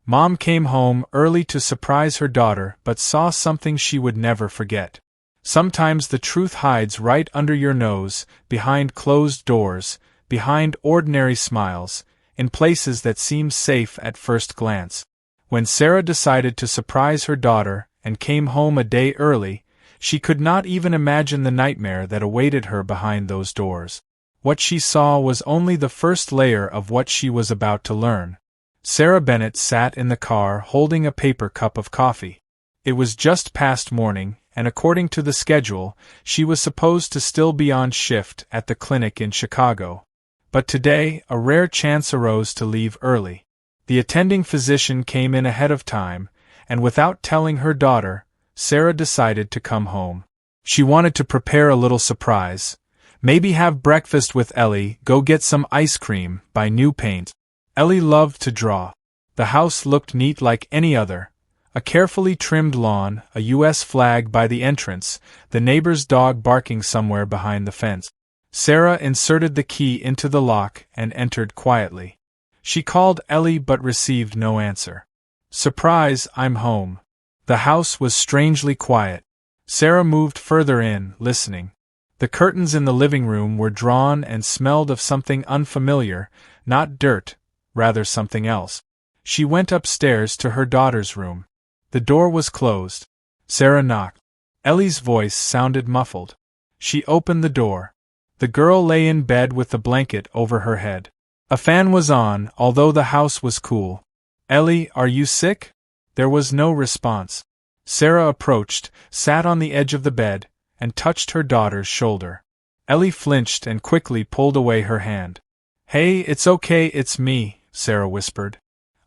Mom came home early to surprise her daughter but saw something she would never forget. Sometimes the truth hides right under your nose, behind closed doors, behind ordinary smiles, in places that seem safe at first glance. When Sarah decided to surprise her daughter and came home a day early, she could not even imagine the nightmare that awaited her behind those doors. What she saw was only the first layer of what she was about to learn. Sarah Bennett sat in the car holding a paper cup of coffee. It was just past morning, and according to the schedule, she was supposed to still be on shift at the clinic in Chicago. But today, a rare chance arose to leave early. The attending physician came in ahead of time, and without telling her daughter, Sarah decided to come home. She wanted to prepare a little surprise. Maybe have breakfast with Ellie, go get some ice cream, buy new paint. Ellie loved to draw. The house looked neat like any other. A carefully trimmed lawn, a U.S. flag by the entrance, the neighbor's dog barking somewhere behind the fence. Sarah inserted the key into the lock and entered quietly. She called Ellie but received no answer. Surprise, I'm home. The house was strangely quiet. Sarah moved further in, listening. The curtains in the living room were drawn and smelled of something unfamiliar, not dirt, rather something else. She went upstairs to her daughter's room. The door was closed. Sarah knocked. Ellie's voice sounded muffled. She opened the door. The girl lay in bed with the blanket over her head. A fan was on, although the house was cool. Ellie, are you sick? There was no response. Sarah approached, sat on the edge of the bed, and touched her daughter's shoulder. Ellie flinched and quickly pulled away her hand. Hey, it's okay, it's me, Sarah whispered.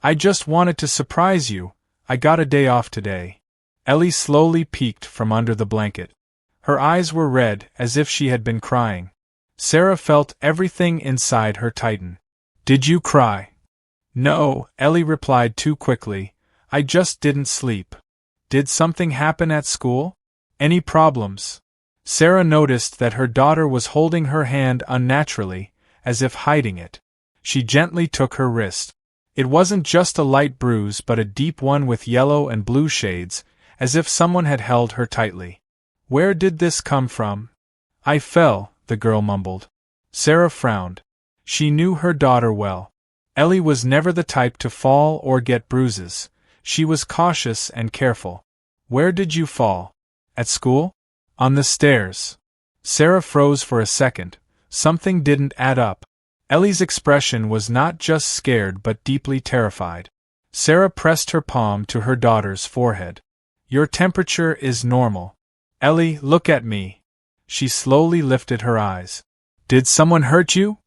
I just wanted to surprise you. I got a day off today. Ellie slowly peeked from under the blanket. Her eyes were red, as if she had been crying. Sarah felt everything inside her tighten. Did you cry? No, Ellie replied too quickly. I just didn't sleep. Did something happen at school? Any problems? Sarah noticed that her daughter was holding her hand unnaturally, as if hiding it. She gently took her wrist. It wasn't just a light bruise but a deep one with yellow and blue shades, as if someone had held her tightly. Where did this come from? I fell, the girl mumbled. Sarah frowned. She knew her daughter well. Ellie was never the type to fall or get bruises. She was cautious and careful. Where did you fall? At school? On the stairs. Sarah froze for a second. Something didn't add up. Ellie's expression was not just scared but deeply terrified. Sarah pressed her palm to her daughter's forehead. Your temperature is normal. Ellie, look at me. She slowly lifted her eyes. Did someone hurt you?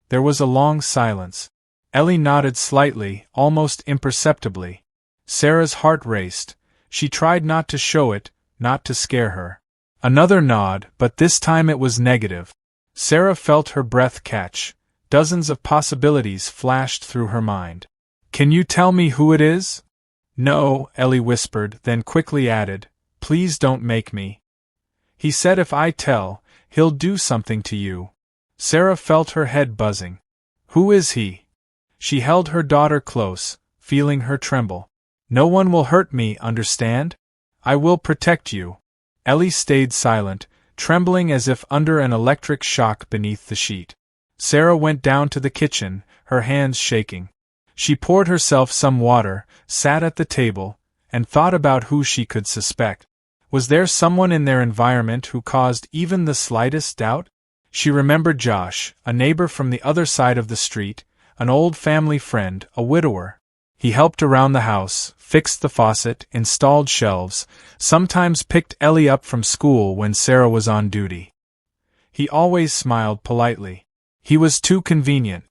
There was a long silence. Ellie nodded slightly, almost imperceptibly. Sarah's heart raced. She tried not to show it, not to scare her. Another nod, but this time it was negative. Sarah felt her breath catch. Dozens of possibilities flashed through her mind. Can you tell me who it is? No, Ellie whispered, then quickly added, please don't make me. He said if I tell, he'll do something to you. Sarah felt her head buzzing. Who is he? She held her daughter close, feeling her tremble. No one will hurt me, understand? I will protect you. Ellie stayed silent, trembling as if under an electric shock beneath the sheet. Sarah went down to the kitchen, her hands shaking. She poured herself some water, sat at the table, and thought about who she could suspect. Was there someone in their environment who caused even the slightest doubt? She remembered Josh, a neighbor from the other side of the street, an old family friend, a widower. He helped around the house, fixed the faucet, installed shelves, sometimes picked Ellie up from school when Sarah was on duty. He always smiled politely. He was too convenient.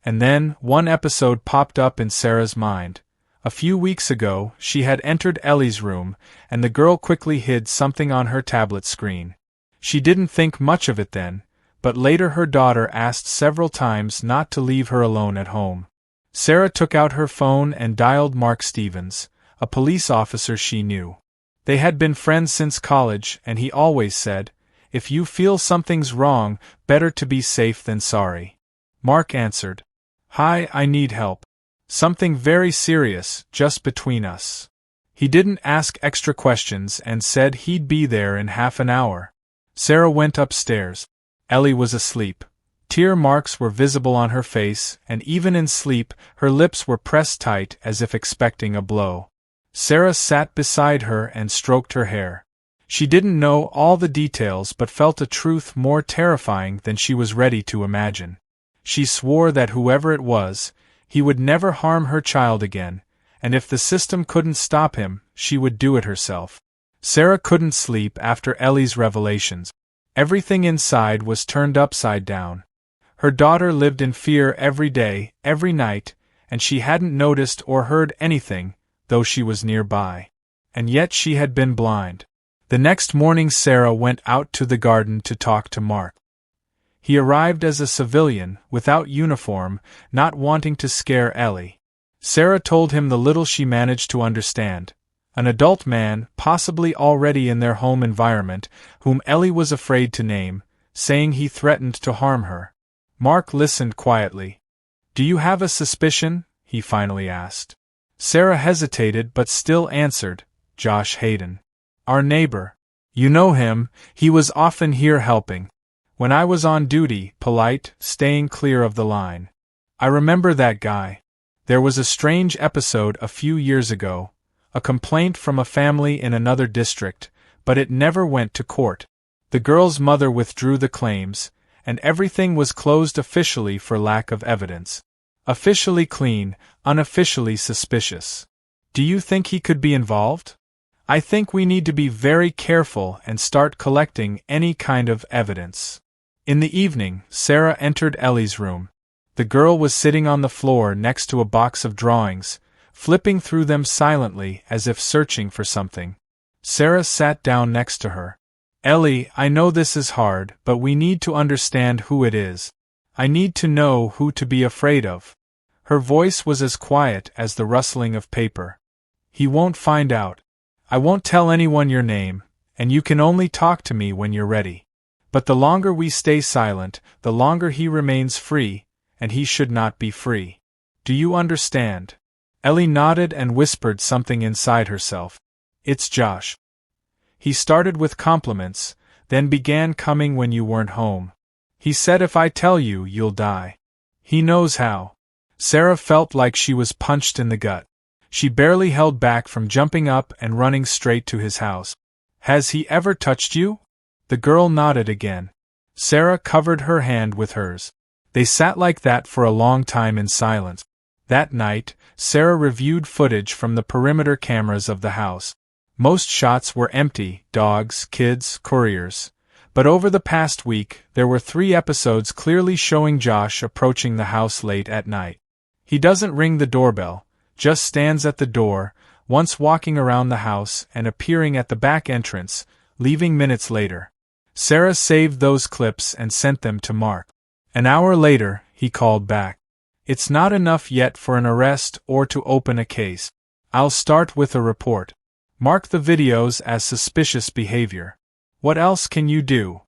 And then, one episode popped up in Sarah's mind. A few weeks ago, she had entered Ellie's room, and the girl quickly hid something on her tablet screen. She didn't think much of it then, but later her daughter asked several times not to leave her alone at home. Sarah took out her phone and dialed Mark Stevens, a police officer she knew. They had been friends since college, and he always said, "If you feel something's wrong, better to be safe than sorry." Mark answered. "Hi, I need help." Something very serious, just between us. He didn't ask extra questions and said he'd be there in half an hour. Sarah went upstairs. Ellie was asleep. Tear marks were visible on her face, and even in sleep, her lips were pressed tight as if expecting a blow. Sarah sat beside her and stroked her hair. She didn't know all the details but felt a truth more terrifying than she was ready to imagine. She swore that whoever it was, he would never harm her child again, and if the system couldn't stop him, she would do it herself. Sarah couldn't sleep after Ellie's revelations. Everything inside was turned upside down. Her daughter lived in fear every day, every night, and she hadn't noticed or heard anything, though she was nearby. And yet she had been blind. The next morning Sarah went out to the garden to talk to Mark. He arrived as a civilian, without uniform, not wanting to scare Ellie. Sarah told him the little she managed to understand. An adult man, possibly already in their home environment, whom Ellie was afraid to name, saying he threatened to harm her. Mark listened quietly. "Do you have a suspicion?" he finally asked. Sarah hesitated but still answered, "Josh Hayden. Our neighbor. You know him, he was often here helping. When I was on duty, polite, staying clear of the line. I remember that guy. There was a strange episode a few years ago, a complaint from a family in another district, but it never went to court. The girl's mother withdrew the claims, and everything was closed officially for lack of evidence. Officially clean, unofficially suspicious. Do you think he could be involved? I think we need to be very careful and start collecting any kind of evidence." In the evening, Sarah entered Ellie's room. The girl was sitting on the floor next to a box of drawings, flipping through them silently as if searching for something. Sarah sat down next to her. "Ellie, I know this is hard, but we need to understand who it is. I need to know who to be afraid of." Her voice was as quiet as the rustling of paper. "He won't find out. I won't tell anyone your name, and you can only talk to me when you're ready. But the longer we stay silent, the longer he remains free, and he should not be free. Do you understand?" Ellie nodded and whispered something inside herself. "It's Josh. He started with compliments, then began coming when you weren't home. He said if I tell you, you'll die. He knows how." Sarah felt like she was punched in the gut. She barely held back from jumping up and running straight to his house. "Has he ever touched you?" The girl nodded again. Sarah covered her hand with hers. They sat like that for a long time in silence. That night, Sarah reviewed footage from the perimeter cameras of the house. Most shots were empty: dogs, kids, couriers. But over the past week, there were 3 episodes clearly showing Josh approaching the house late at night. He doesn't ring the doorbell, just stands at the door, once walking around the house and appearing at the back entrance, leaving minutes later. Sarah saved those clips and sent them to Mark. An hour later, he called back. "It's not enough yet for an arrest or to open a case. I'll start with a report. Mark the videos as suspicious behavior. What else can you do?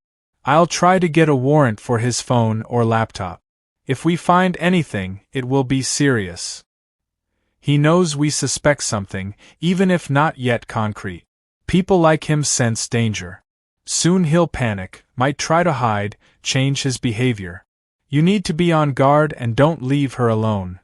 I'll try to get a warrant for his phone or laptop. If we find anything, it will be serious. He knows we suspect something, even if not yet concrete. People like him sense danger. Soon he'll panic, might try to hide, change his behavior. You need to be on guard and don't leave her alone."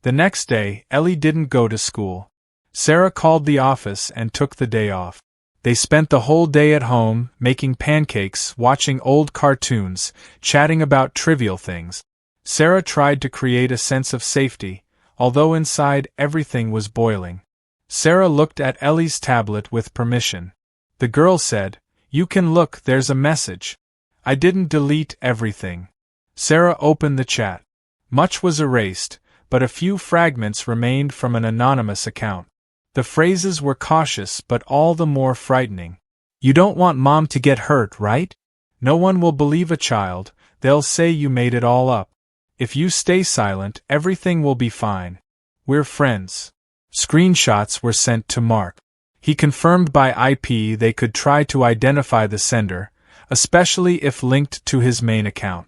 The next day, Ellie didn't go to school. Sarah called the office and took the day off. They spent the whole day at home, making pancakes, watching old cartoons, chatting about trivial things. Sarah tried to create a sense of safety, although inside everything was boiling. Sarah looked at Ellie's tablet with permission. The girl said, "You can look, there's a message. I didn't delete everything." Sarah opened the chat. Much was erased, but a few fragments remained from an anonymous account. The phrases were cautious but all the more frightening. "You don't want Mom to get hurt, right? No one will believe a child, they'll say you made it all up. If you stay silent, everything will be fine. We're friends." Screenshots were sent to Mark. He confirmed by IP they could try to identify the sender, especially if linked to his main account.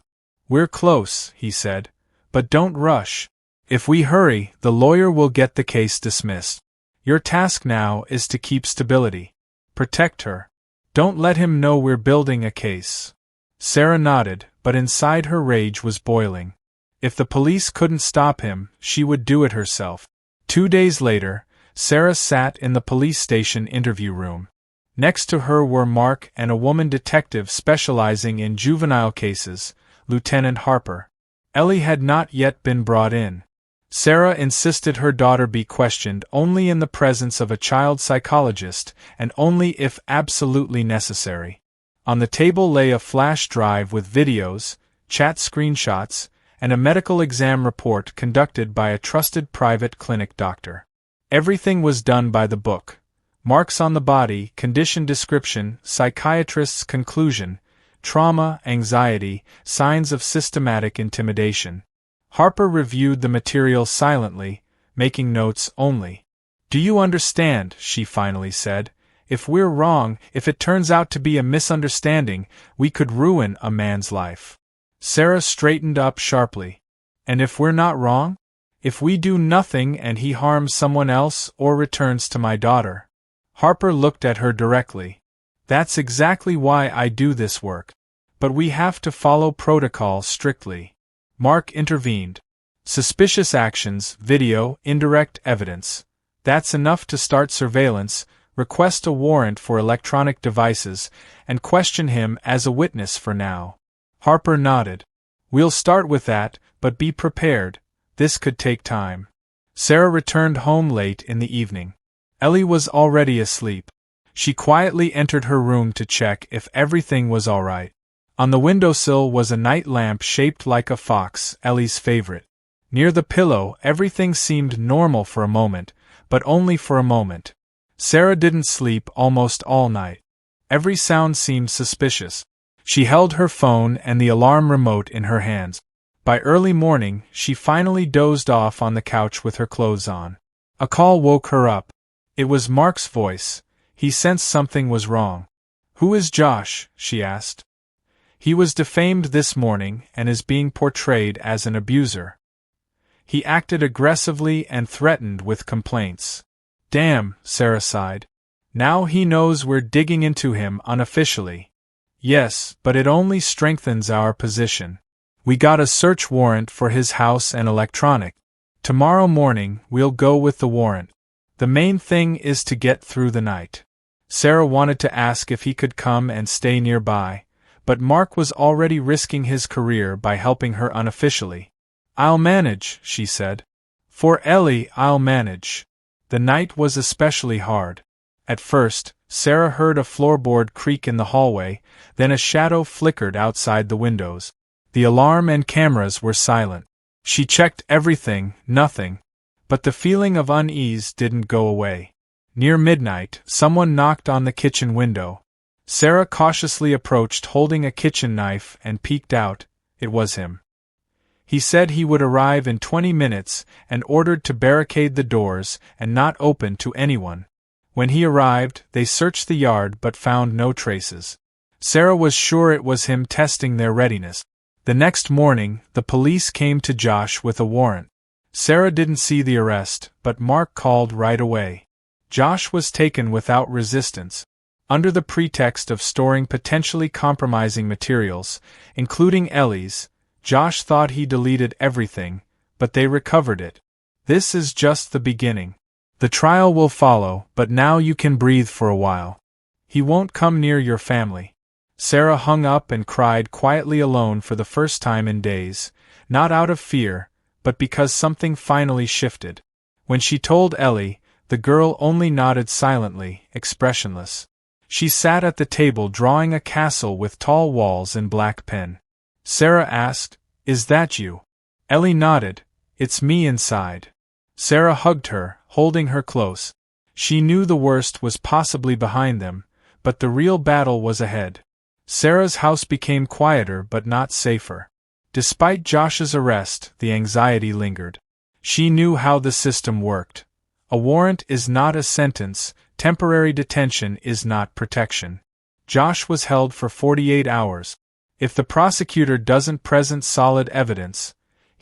"We're close," he said, "but don't rush. If we hurry, the lawyer will get the case dismissed. Your task now is to keep stability. Protect her. Don't let him know we're building a case." Sarah nodded, but inside her rage was boiling. If the police couldn't stop him, she would do it herself. 2 days later, Sarah sat in the police station interview room. Next to her were Mark and a woman detective specializing in juvenile cases, Lieutenant Harper. Ellie had not yet been brought in. Sarah insisted her daughter be questioned only in the presence of a child psychologist and only if absolutely necessary. On the table lay a flash drive with videos, chat screenshots, and a medical exam report conducted by a trusted private clinic doctor. Everything was done by the book. Marks on the body, condition description, psychiatrist's conclusion, trauma, anxiety, signs of systematic intimidation. Harper reviewed the material silently, making notes only. "Do you understand?" she finally said. "If we're wrong, if it turns out to be a misunderstanding, we could ruin a man's life." Sarah straightened up sharply. "And if we're not wrong? If we do nothing and he harms someone else or returns to my daughter?" Harper looked at her directly. "That's exactly why I do this work. But we have to follow protocol strictly." Mark intervened. "Suspicious actions, video, indirect evidence. That's enough to start surveillance, request a warrant for electronic devices, and question him as a witness for now." Harper nodded. "We'll start with that, but be prepared. This could take time." Sarah returned home late in the evening. Ellie was already asleep. She quietly entered her room to check if everything was all right. On the windowsill was a night lamp shaped like a fox, Ellie's favorite. Near the pillow, everything seemed normal for a moment, but only for a moment. Sarah didn't sleep almost all night. Every sound seemed suspicious. She held her phone and the alarm remote in her hands. By early morning, she finally dozed off on the couch with her clothes on. A call woke her up. It was Mark's voice. He sensed something was wrong. "Who is Josh?" she asked. "He was defamed this morning and is being portrayed as an abuser. He acted aggressively and threatened with complaints." "Damn," Sarah sighed. "Now he knows we're digging into him unofficially." "Yes, but it only strengthens our position. We got a search warrant for his house and electronic. Tomorrow morning we'll go with the warrant. The main thing is to get through the night." Sarah wanted to ask if he could come and stay nearby, but Mark was already risking his career by helping her unofficially. "I'll manage," she said. "For Ellie, I'll manage." The night was especially hard. At first, Sarah heard a floorboard creak in the hallway, then a shadow flickered outside the windows. The alarm and cameras were silent. She checked everything, nothing. But the feeling of unease didn't go away. Near midnight, someone knocked on the kitchen window. Sarah cautiously approached holding a kitchen knife and peeked out. It was him. He said he would arrive in 20 minutes and ordered to barricade the doors and not open to anyone. When he arrived, they searched the yard but found no traces. Sarah was sure it was him testing their readiness. The next morning, the police came to Josh with a warrant. Sarah didn't see the arrest, but Mark called right away. Josh was taken without resistance. Under the pretext of storing potentially compromising materials, including Ellie's, Josh thought he deleted everything, but they recovered it. This is just the beginning. The trial will follow, but now you can breathe for a while. He won't come near your family. Sarah hung up and cried quietly alone for the first time in days, not out of fear, but because something finally shifted. When she told Ellie, the girl only nodded silently, expressionless. She sat at the table drawing a castle with tall walls in black pen. Sarah asked, "Is that you?" Ellie nodded. "It's me inside." Sarah hugged her, holding her close. She knew the worst was possibly behind them, but the real battle was ahead. Sarah's house became quieter but not safer. Despite Josh's arrest, the anxiety lingered. She knew how the system worked. A warrant is not a sentence, temporary detention is not protection. Josh was held for 48 hours. If the prosecutor doesn't present solid evidence,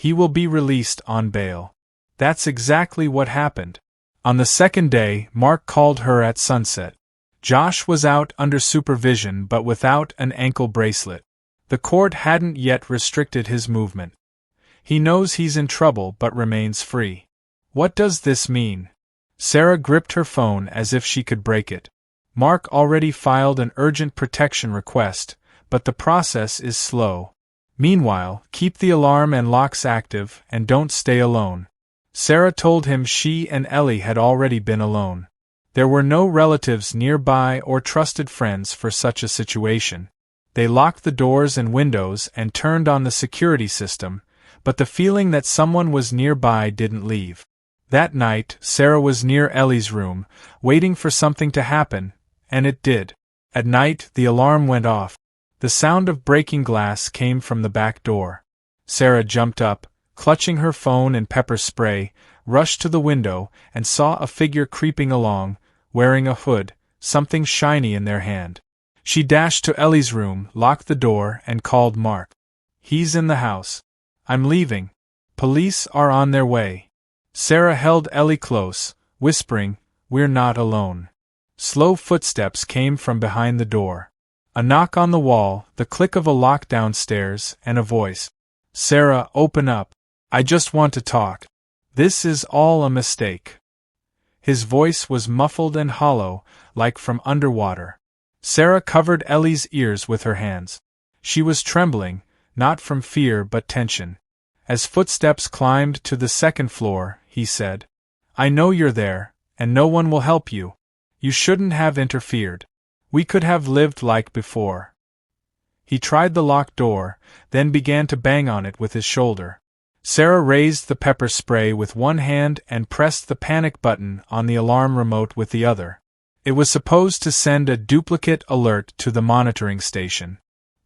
He will be released on bail. That's exactly what happened. On the second day, Mark called her at sunset. Josh was out under supervision but without an ankle bracelet. The court hadn't yet restricted his movement. He knows he's in trouble but remains free. What does this mean? Sarah gripped her phone as if she could break it. Mark already filed an urgent protection request, but the process is slow. Meanwhile, keep the alarm and locks active and don't stay alone. Sarah told him she and Ellie had already been alone. There were no relatives nearby or trusted friends for such a situation. They locked the doors and windows and turned on the security system, but the feeling that someone was nearby didn't leave. That night, Sarah was near Ellie's room, waiting for something to happen, and it did. At night, the alarm went off. The sound of breaking glass came from the back door. Sarah jumped up, clutching her phone and pepper spray, rushed to the window, and saw a figure creeping along, wearing a hood, something shiny in their hand. She dashed to Ellie's room, locked the door, and called Mark. He's in the house. I'm leaving. Police are on their way. Sarah held Ellie close, whispering, We're not alone. Slow footsteps came from behind the door. A knock on the wall, the click of a lock downstairs, and a voice. Sarah, open up. I just want to talk. This is all a mistake. His voice was muffled and hollow, like from underwater. Sarah covered Ellie's ears with her hands. She was trembling, not from fear but tension. As footsteps climbed to the second floor, he said, I know you're there, and no one will help you. You shouldn't have interfered. We could have lived like before. He tried the locked door, then began to bang on it with his shoulder. Sarah raised the pepper spray with one hand and pressed the panic button on the alarm remote with the other. It was supposed to send a duplicate alert to the monitoring station.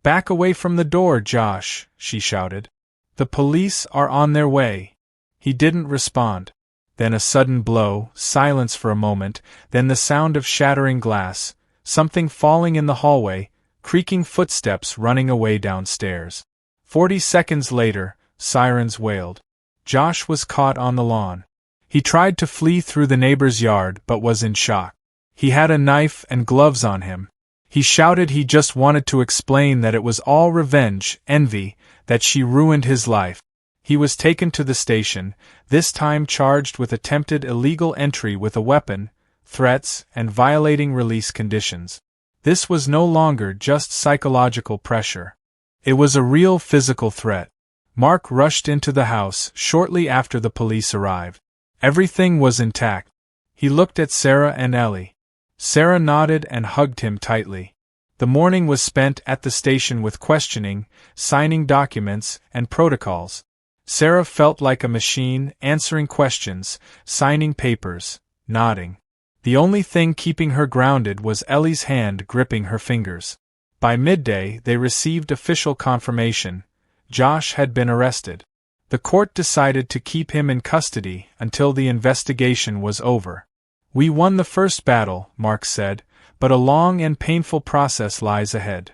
Back away from the door, Josh, she shouted. The police are on their way. He didn't respond. Then a sudden blow, silence for a moment, then the sound of shattering glass, something falling in the hallway, creaking footsteps running away downstairs. 40 seconds later, sirens wailed. Josh was caught on the lawn. He tried to flee through the neighbor's yard but was in shock. He had a knife and gloves on him. He shouted he just wanted to explain that it was all revenge, envy, that she ruined his life. He was taken to the station, this time charged with attempted illegal entry with a weapon, threats, and violating release conditions. This was no longer just psychological pressure. It was a real physical threat. Mark rushed into the house shortly after the police arrived. Everything was intact. He looked at Sarah and Ellie. Sarah nodded and hugged him tightly. The morning was spent at the station with questioning, signing documents, and protocols. Sarah felt like a machine, answering questions, signing papers, nodding. The only thing keeping her grounded was Ellie's hand gripping her fingers. By midday, they received official confirmation. Josh had been arrested. The court decided to keep him in custody until the investigation was over. We won the first battle, Mark said, but a long and painful process lies ahead.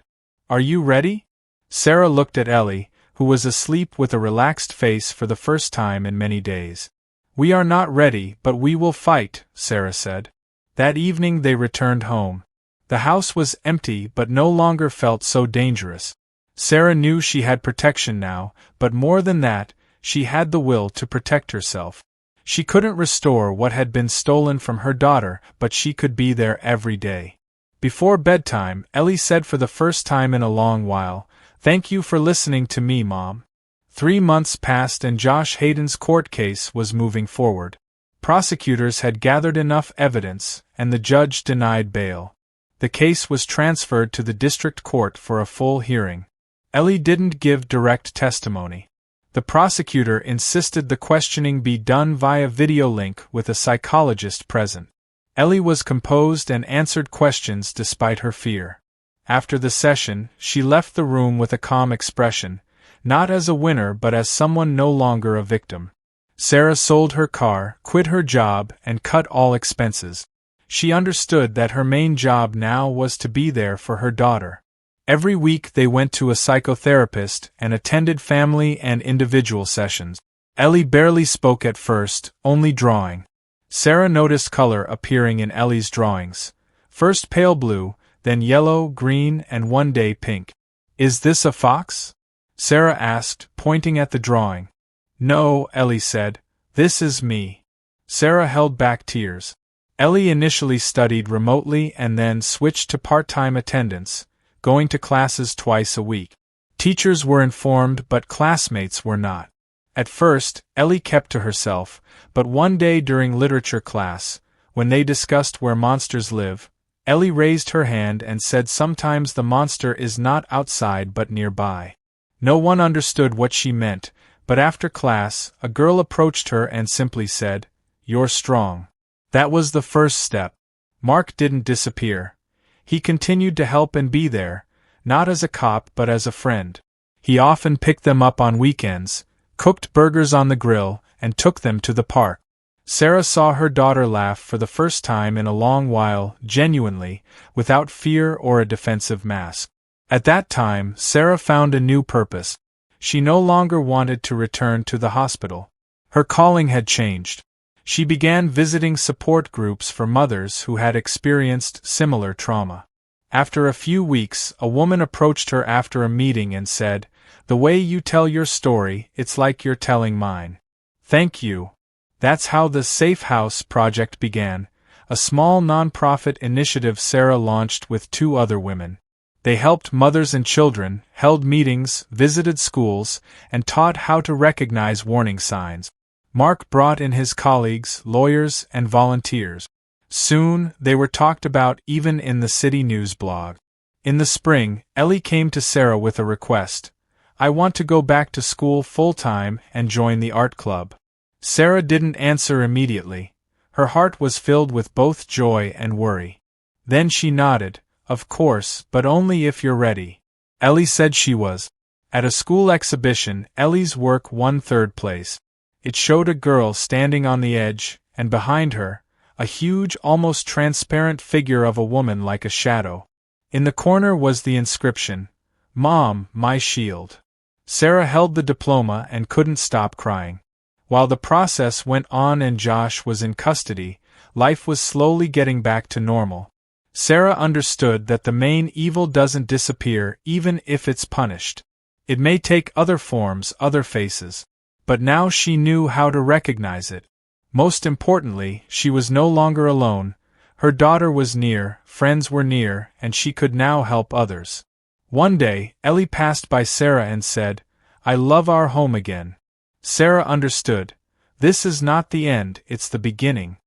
Are you ready? Sarah looked at Ellie, who was asleep with a relaxed face for the first time in many days. We are not ready, but we will fight, Sarah said. That evening they returned home. The house was empty but no longer felt so dangerous. Sarah knew she had protection now, but more than that, she had the will to protect herself. She couldn't restore what had been stolen from her daughter, but she could be there every day. Before bedtime, Ellie said for the first time in a long while, "Thank you for listening to me, Mom." 3 months passed and Josh Hayden's court case was moving forward. Prosecutors had gathered enough evidence, and the judge denied bail. The case was transferred to the district court for a full hearing. Ellie didn't give direct testimony. The prosecutor insisted the questioning be done via video link with a psychologist present. Ellie was composed and answered questions despite her fear. After the session, she left the room with a calm expression, not as a winner but as someone no longer a victim. Sarah sold her car, quit her job, and cut all expenses. She understood that her main job now was to be there for her daughter. Every week they went to a psychotherapist and attended family and individual sessions. Ellie barely spoke at first, only drawing. Sarah noticed color appearing in Ellie's drawings. First pale blue, then yellow, green, and one day pink. "Is this a fox?" Sarah asked, pointing at the drawing. "No," Ellie said. "This is me." Sarah held back tears. Ellie initially studied remotely and then switched to part-time attendance, going to classes twice a week. Teachers were informed, but classmates were not. At first, Ellie kept to herself, but one day during literature class, when they discussed where monsters live, Ellie raised her hand and said sometimes the monster is not outside but nearby. No one understood what she meant, but after class, a girl approached her and simply said, "You're strong." That was the first step. Mark didn't disappear. He continued to help and be there, not as a cop but as a friend. He often picked them up on weekends, cooked burgers on the grill, and took them to the park. Sarah saw her daughter laugh for the first time in a long while, genuinely, without fear or a defensive mask. At that time, Sarah found a new purpose. She no longer wanted to return to the hospital. Her calling had changed. She began visiting support groups for mothers who had experienced similar trauma. After a few weeks, a woman approached her after a meeting and said, "The way you tell your story, it's like you're telling mine. Thank you." That's how the Safe House project began, a small non-profit initiative Sarah launched with 2 other women. They helped mothers and children, held meetings, visited schools, and taught how to recognize warning signs. Mark brought in his colleagues, lawyers, and volunteers. Soon, they were talked about even in the city news blog. In the spring, Ellie came to Sarah with a request. "I want to go back to school full-time and join the art club." Sarah didn't answer immediately. Her heart was filled with both joy and worry. Then she nodded, "Of course, but only if you're ready." Ellie said she was. At a school exhibition, Ellie's work won 3rd place. It showed a girl standing on the edge, and behind her, a huge, almost transparent figure of a woman like a shadow. In the corner was the inscription, "Mom, my shield." Sarah held the diploma and couldn't stop crying. While the process went on and Josh was in custody, life was slowly getting back to normal. Sarah understood that the main evil doesn't disappear even if it's punished. It may take other forms, other faces. But now she knew how to recognize it. Most importantly, she was no longer alone. Her daughter was near, friends were near, and she could now help others. One day, Ellie passed by Sarah and said, "I love our home again." Sarah understood. This is not the end, it's the beginning.